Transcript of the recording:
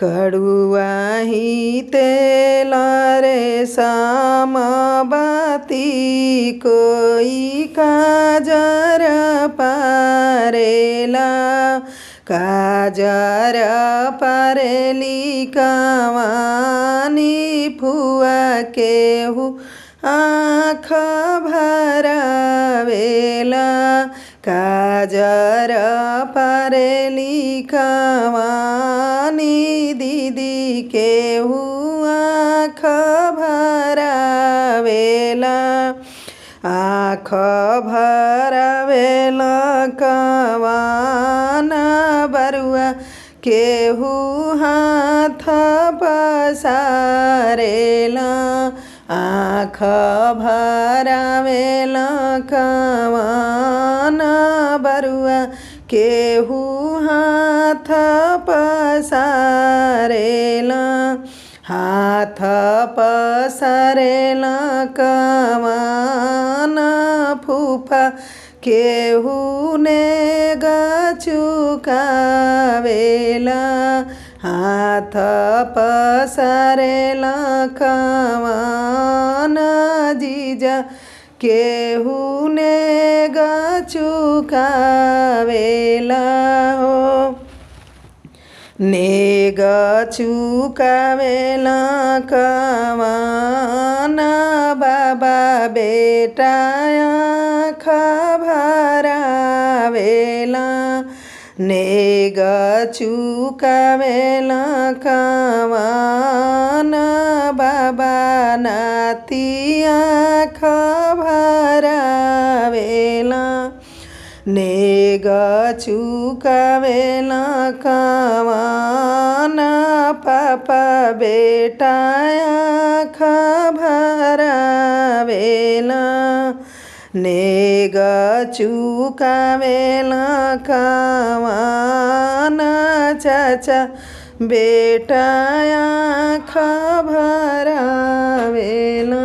कड़ुआही तेल रेशम बाती कोई काजर पारेला काजर पारेली कवानी फुआ केहू आँख भरावेला काजर पारेली कवानी दीदी केहू आँख भरावेला आँख भरावेला कवाना बरुआ केहू हाथ पसारेला आँख भरावेला कवाना बरुआ केहू हाथ पसारेला हाथ पसारेला कवाना फूफा केहू नेग चुकावेला हाथ पसारेला कवाना जीजा केहू नेग चुकावेला हो नेग चुकावेला कवाना बाबा बेटा आँख भरावेला नेग चुकावेला कवाना बाबा नाती आँख भरावेला नेग चुकावेला कवाना पापा बेटा आँख भरावेला नेग चुकावेला कवाना चाचा बेटा आँख भरावेला।